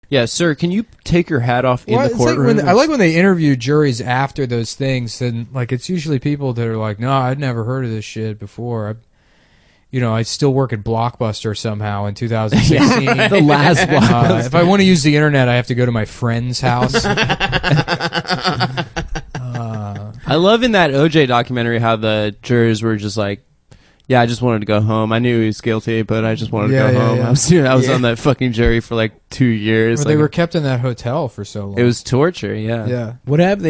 Yeah, sir, can you take your hat off in the courtroom? I like when they interview juries after those things, and like it's usually people that are like, "No, I'd never heard of this shit before. I still work at Blockbuster somehow in 2016. The last Blockbuster. If I want to use the internet, I have to go to my friend's house." I love in that OJ documentary how the jurors were just like, yeah, I just wanted to go home. I knew he was guilty, but I just wanted to go home. Yeah. I was on that fucking jury for like 2 years. They were kept in that hotel for so long. It was torture, yeah. Yeah. What happened?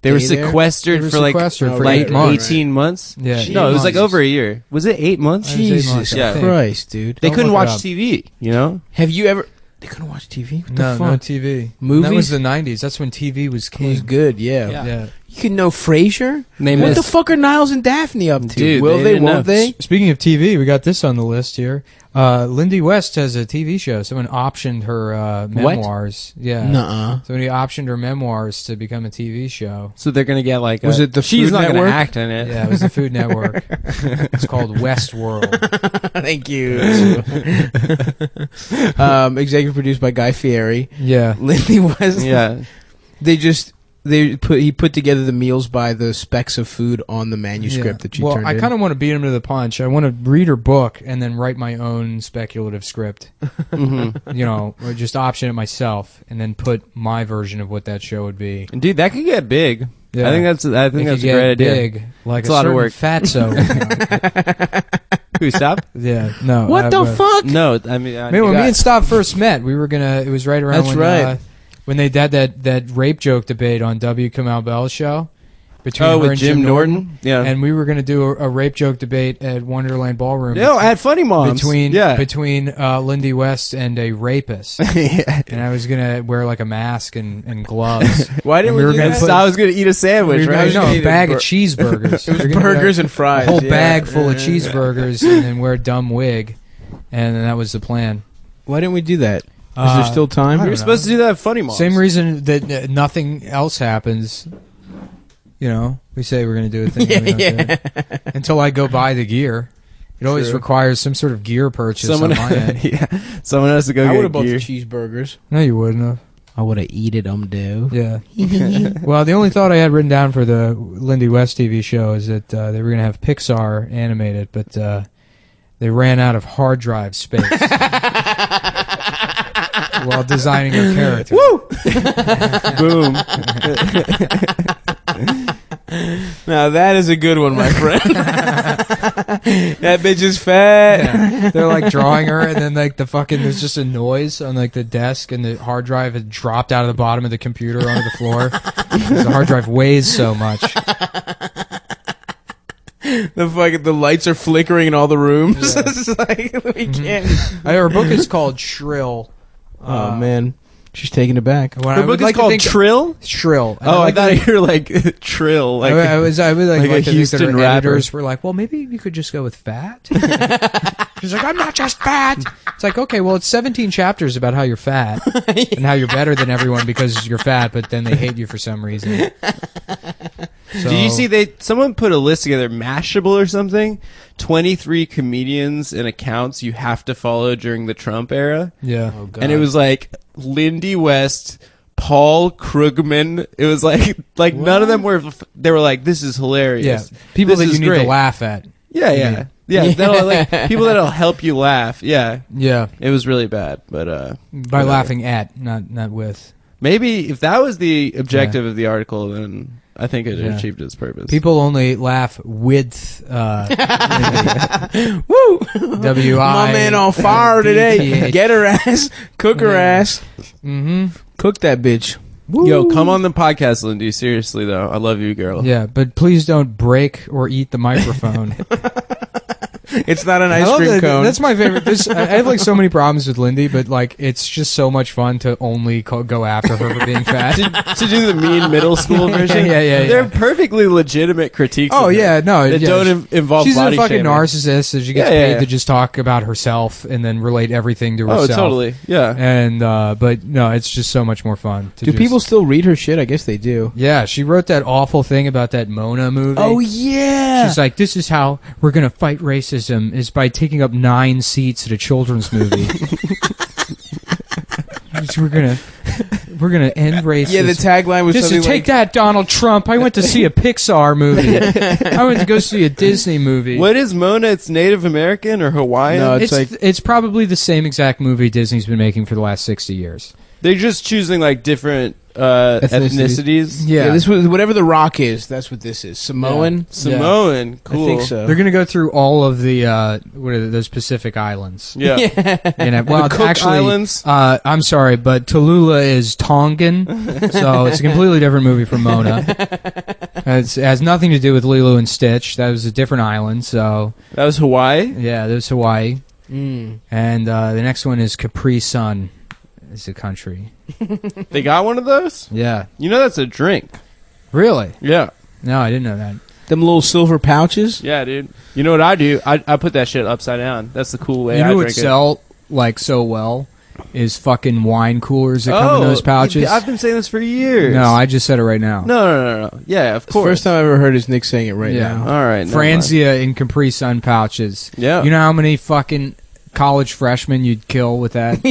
They were sequestered for like 8 months. 18 months. Yeah. No, it was like over a year. Was it 8 months? Jesus Christ, dude. They Don't couldn't look it watch up. TV, you know? Have you ever... They couldn't watch TV? What the No fuck? TV. Movies? That was the 90s. That's when TV was It king. was good, yeah. Yeah. You can know Frasier? They What the missed- fuck are Niles and Daphne up to? Dude, Will they they, didn't won't know. they? Speaking of TV, we got this on the list here. Lindy West has a TV show. Someone optioned her memoirs. Yeah. Nuh-uh. Somebody optioned her memoirs to become a TV show. So they're going to get like Was it the she's Food not going to Network? act in it. Yeah, it was the Food Network. It's called Westworld. Thank you. Executive produced by Guy Fieri. Yeah. Lindy West. Yeah. He put together the meals by the specs of food on the manuscript that you well, turned I in. kind of want to beat him to the punch. I want to read her book and then write my own speculative script. Or just option it myself and then put my version of what that show would be. Dude, that could get big. Yeah. I think that's a great idea. Big, like It's a lot of work. Fatso. Who, stop? Yeah, no. What the fuck? No, I mean... When me and Stop first met, we were gonna. It was right around That's when, right. when they had that rape joke debate on W. Kamau Bell's show between her with and Jim Norton? Yeah. and we were gonna do a rape joke debate at Wonderland Ballroom. No, at Funny Moms. between yeah. Lindy West and a rapist, and I was gonna wear like a mask and gloves. Why didn't And we we do were gonna that? put- I was going to eat a sandwich, We were right? gonna, no, a bag of cheeseburgers. It was burgers and fries. A whole yeah. bag full of cheeseburgers, and then wear a dumb wig, and then that was the plan. Why didn't we do that? Is there still time? I We don't were supposed to do that at Funny Moms. Same reason that nothing else happens. We say we're going to do a thing and we don't do it. Until I go buy the gear. It always True. requires some sort of gear purchase on my end. yeah, someone has to go I would get have bought the gear. cheeseburgers. No, you wouldn't have. I would have eaten them, dude. Yeah. Well, the only thought I had written down for the Lindy West TV show is that they were going to have Pixar animated, but they ran out of hard drive space while designing her character. Woo! Boom. Now that is a good one, my friend. That bitch is fat. Yeah. They're like drawing her, and then like there's just a noise on like the desk, and the hard drive had dropped out of the bottom of the computer onto the floor. 'Cause the hard drive weighs so much. The lights are flickering in all the rooms. Yeah. It's like we can't. Her book is called Shrill. Oh man, she's taking it back. When Her I book would is like to called think- Shrill? Shrill. And Oh, I like thought to- you were like Trill. Like I would like a to think that Houston her rapper. editors were like, well, maybe you could just go with fat. She's like, I'm not just fat. It's like, okay, well, it's 17 chapters about how you're fat and how you're better than everyone because you're fat, but then they hate you for some reason. So, Did you see someone put a list together, Mashable or something? 23 comedians and accounts you have to follow during the Trump era. Yeah. Oh, God. And it was like Lindy West, Paul Krugman. It was like none of them were. They were like, "This is hilarious." Yeah. People This that is you need great. to laugh at. Yeah, yeah, yeah. That'll, people that'll help you laugh. Yeah, Yeah. it was really bad, but By laughing at, not with. maybe if that was the objective of the article, then I think it achieved its purpose. People only laugh with Woo! W-I. My man on fire today. DTH. Get her ass, cook her ass, Mm-hmm. cook that bitch. Yo, come on the podcast, Lindy. Seriously though, I love you, girl. Yeah, but please don't break or eat the microphone. It's not an I ice love cream that- cone. That's my favorite. I have like so many problems with Lindy, but like it's just so much fun to only go after her for being fat. To do the mean middle school version. Yeah. They're perfectly legitimate critiques. Oh of her yeah, no, that yeah. don't involve She's body a fucking shaming. narcissist, and she gets Yeah, paid yeah. to just talk about herself and then relate everything to Oh, herself. totally. Yeah. And but no, it's just so much more fun. To Do just- people still read her shit? I guess they do. Yeah, she wrote that awful thing about that Mona movie. Oh yeah. She's like, this is how we're going to fight racism, is by taking up 9 seats at a children's movie. we're gonna end racism. Yeah, the tagline was Just something to take that, Donald Trump. I went to see a Pixar movie. I went to go see a Disney movie. What is Mona? It's Native American or Hawaiian? No, it's probably the same exact movie Disney's been making for the last 60 years. They're just choosing like different ethnicities. Yeah, this was whatever The Rock is. That's what this is. Samoan. Yeah. Samoan. Cool. I think so. They're gonna go through all of the what are those Pacific Islands. Yeah. You know, well, The Cook actually, Islands. I'm sorry, but Tallulah is Tongan, so it's a completely different movie from Mona. It has nothing to do with Lilo and Stitch. That was a different island. So That was Hawaii. yeah, there's Hawaii, Mm. and the next one is Capri Sun. Is a country. They got one of those? Yeah. You know that's a drink. Really? Yeah. No, I didn't know that. Them little silver pouches. Yeah, dude. You know what I do? I put that shit upside down. That's the cool way You I know what drink it. sell like so well is fucking wine coolers that come in those pouches. I've been saying this for years. No, I just said it right now. No. Yeah, of It's the course. first time I've ever heard is Nick saying it right Yeah. now. All right. never mind. Franzia in Capri Sun pouches. Yeah. You know how many fucking college freshmen you'd kill with that?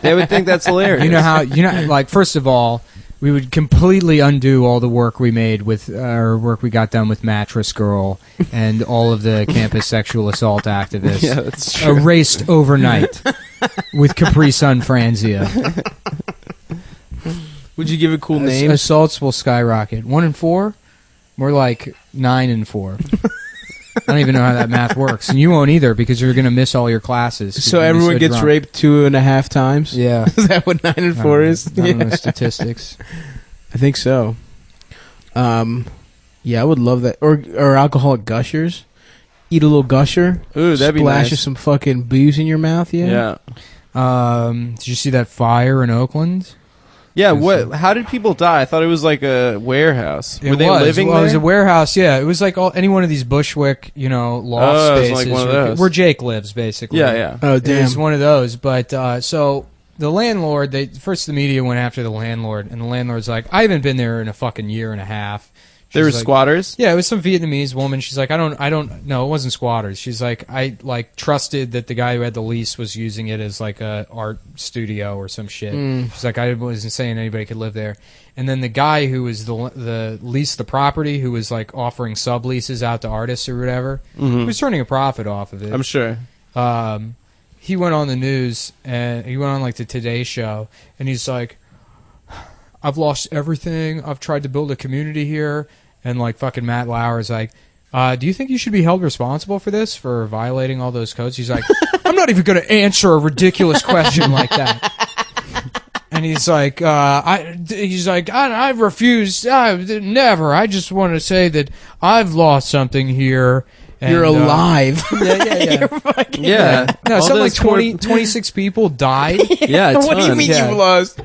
They would think that's hilarious. You know how like first of all, we would completely undo all the work we made with work we got done with Mattress Girl and all of the campus sexual assault activists. Yeah, that's true. Erased overnight with Capri Sun Franzia. Would you give it cool names? Assaults will skyrocket. 1 in 4? More like 9 in 4. I don't even know how that math works, and you won't either because you're going to miss all your classes. 'cause So you're gonna be everyone so gets drunk. raped 2.5 times? Yeah. Is that what 9 and 4 is? I don't know statistics. I think so. Yeah, I would love that. Or alcoholic gushers. Eat a little gusher. Ooh, that'd be Splash nice. of some fucking booze in your mouth. Yeah. Did you see that fire in Oakland? Yeah, what? How did people die? I thought it was like a warehouse. Were It they was. living Well, there? it was a warehouse. Yeah, it was like any one of these Bushwick, loft Oh, it was spaces like one of where- those. where Jake lives, basically. Yeah. Oh, It damn. was one of those. But so the landlord, first the media went after the landlord, and the landlord's like, I haven't been there in a fucking year and a half. There were She's like, squatters? Yeah, it was some Vietnamese woman. She's like, I don't know, it wasn't squatters. She's like, I trusted that the guy who had the lease was using it as like a art studio or some shit. She's like, I wasn't saying anybody could live there. And then the guy who was the leased the property, who was like offering subleases out to artists or whatever, he was turning a profit off of it. I'm sure. He went on the news and he went on like the Today Show, and he's like, I've lost everything. I've tried to build a community here. And like fucking Matt Lauer's like, do you think you should be held responsible for this, for violating all those codes? He's like, I'm not even going to answer a ridiculous question like that. And he's like, I refuse. Never. I just want to say that I've lost something here. And, You're alive. Yeah. Yeah. No, All something like those poor- 26 people died. Yeah, a What do you ton. mean Yeah. you've lost?